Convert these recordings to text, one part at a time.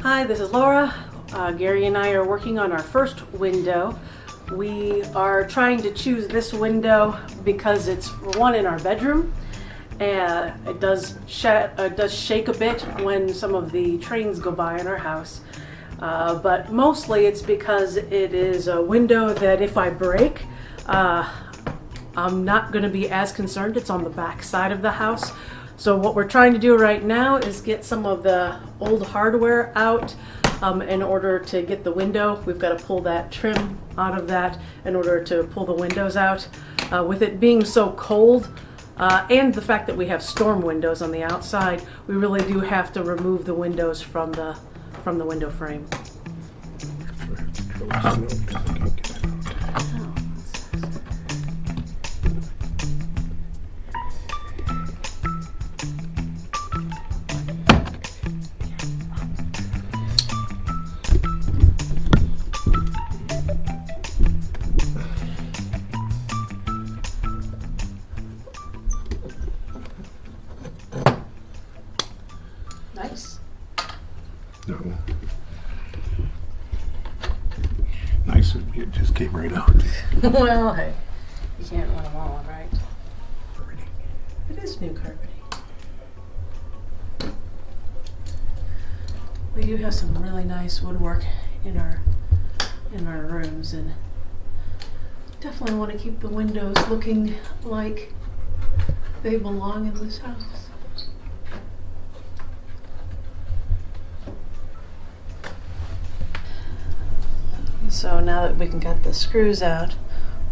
Hi, this is Laura. Gary and I are working on our first window. We are trying to choose this window because it's one in our bedroom. It does shake a bit when some of the trains go by in our house. But mostly it's because it is a window that if I break, I'm not going to be as concerned. It's on the back side of the house. So what we're trying to do right now is get some of the old hardware out in order to get the window. We've got to pull that trim out of that in order to pull the windows out. With it being so cold and the fact that we have storm windows on the outside, we really do have to remove the windows from the window frame. Nice. No. Nice would be it just came right out. Well, hey, you can't run them all, right? It is new carpeting. We do have some really nice woodwork in our rooms, and definitely want to keep the windows looking like they belong in this house. So now that we can get the screws out,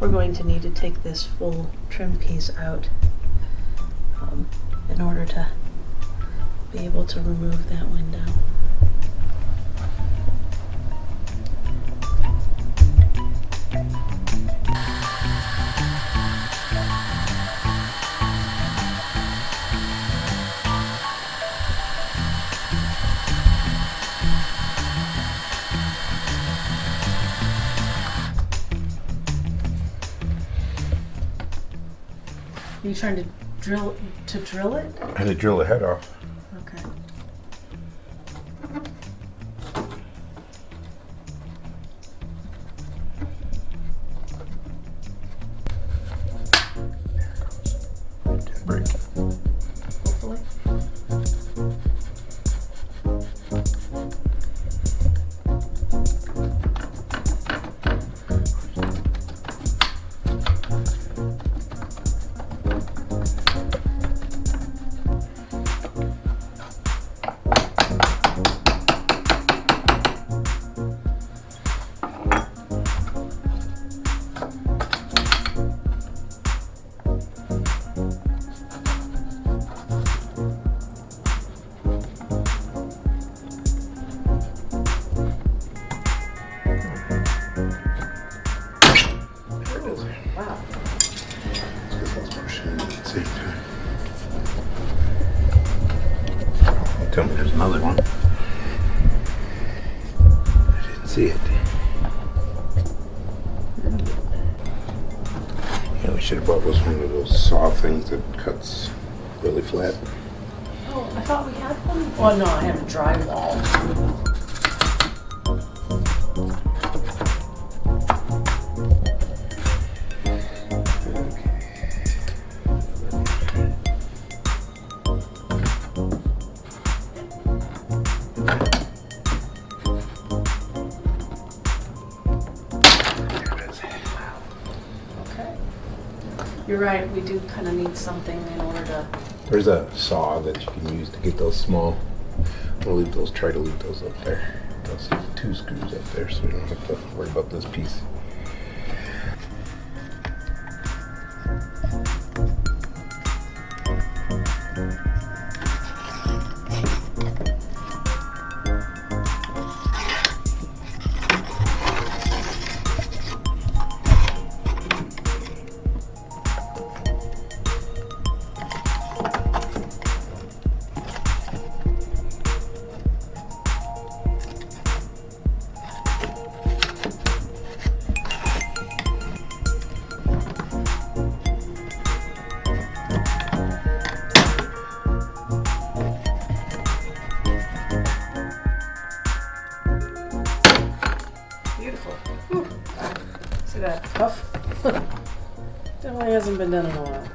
we're going to need to take this full trim piece out in order to be able to remove that window. Are you trying to drill it? I had to drill the head off. Okay. Didn't break. Hopefully. Wow. Let's push it at the same time. Tell me there's another one. I didn't see it. Yeah, we should have bought was one of those saw things that cuts really flat. Oh, I thought we had one. Oh no, I have drywall. You're right, we do kind of need something in order to... There's a saw that you can use to get those small. We'll leave those, try to leave those up there. I'll see 2 screws up there so we don't have to worry about this piece. See that puff? Definitely hasn't been done in a while.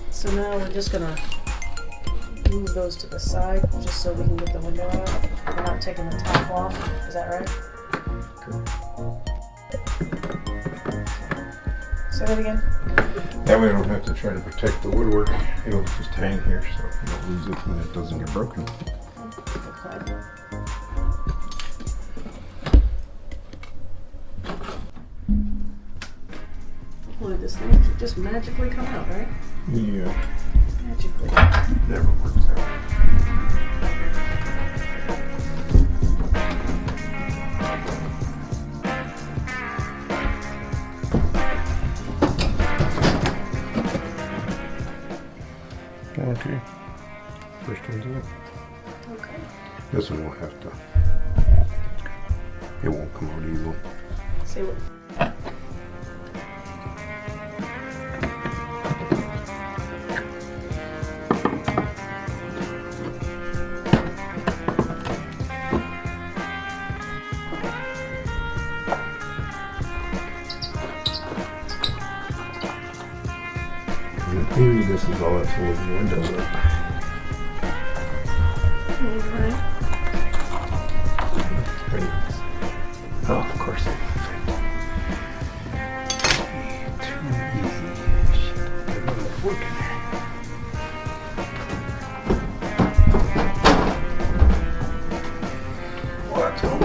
So now we're just gonna move those to the side just so we can get the window out. We're not taking the top off. Is that right? Good. Say that again. That way I don't have to try to protect the woodwork. It'll just hang here so you don't lose it and it doesn't get broken. Okay. Look at this thing. It just magically come out, right? Yeah. Magically. Never works out. Okay. First one's in. Okay. This one will have to. It won't come out easily. See what? Maybe this is all that's holding the windows up. Okay. Oh, of course it fit. Too easy. Shit. They're not working. Watch out.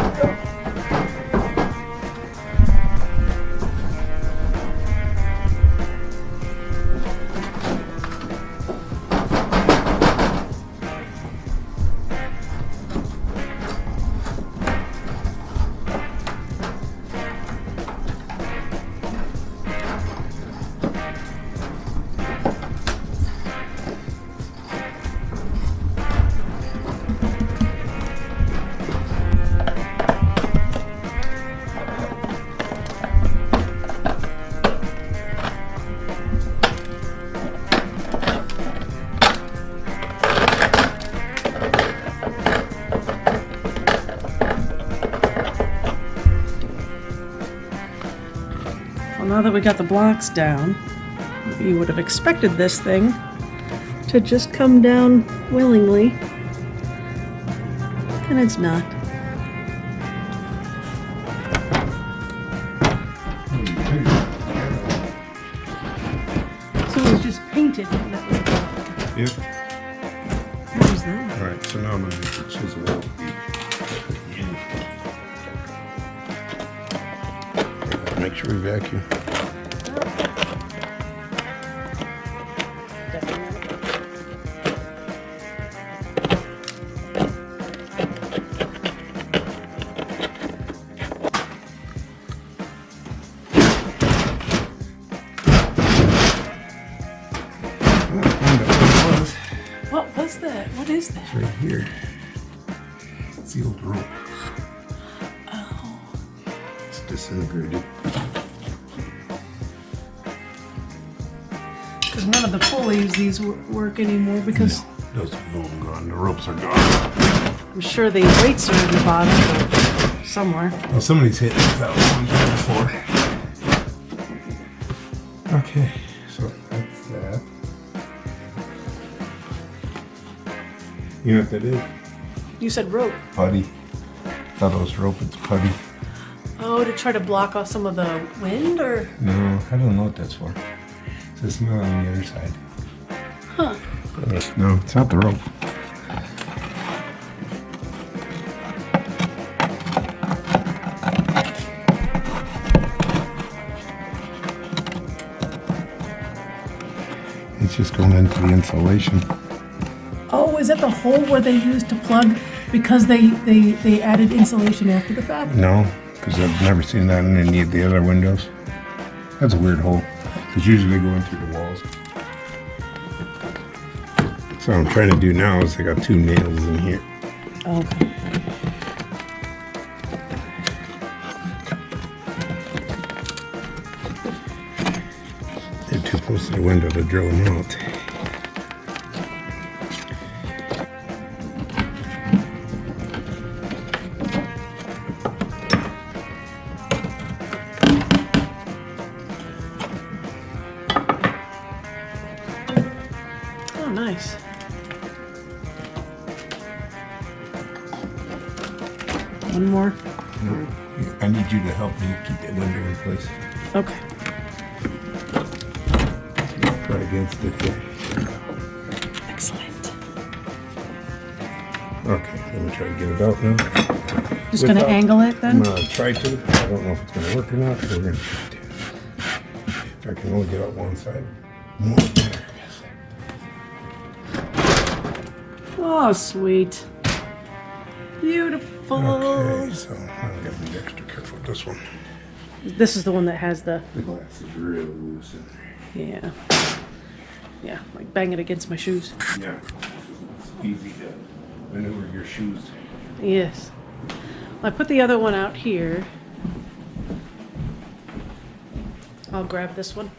Now that we got the blocks down, you would have expected this thing to just come down willingly, and it's not. So it was just painted. And that was Yep. what was that? Alright, so now I'm going to make the chisel out. Make sure we vacuum. What was that? What is that? It's right here. It's the old rope. Oh. It's disintegrated. Because none of the pulleys these work anymore because Those are long gone. The ropes are gone. I'm sure the weights are at the bottom or somewhere. Well, somebody's hit that one here before. Okay, so that's that. You know what that is? You said rope. Putty. Thought it was rope, it's putty. Oh, to try to block off some of the wind or? No, I don't know what that's for. It's not on the other side. Huh. No, it's not the rope. It's just going into the insulation. Oh, is that the hole where they used to plug because they added insulation after the fact? No, because I've never seen that in any of the other windows. That's a weird hole, because usually they go in through the walls. So what I'm trying to do now is I got 2 nails in here. Okay. They're too close to the window to drill them out. nice. One more. I need you to help me keep that window in place. Okay. Right against it there. Excellent. Okay, let me try to get it out now. Just going to angle it then? I'm going to try to. I don't know if it's going to work or not, but we're going to try to. If I can only get out one side. More there. Oh, sweet. Beautiful. Okay, so now I got to be extra careful with this one. This is the one that has the... The glass is really loose in there. Yeah. Yeah, like bang it against my shoes. Yeah, it's easy to maneuver your shoes. Yes. I put the other one out here. I'll grab this one.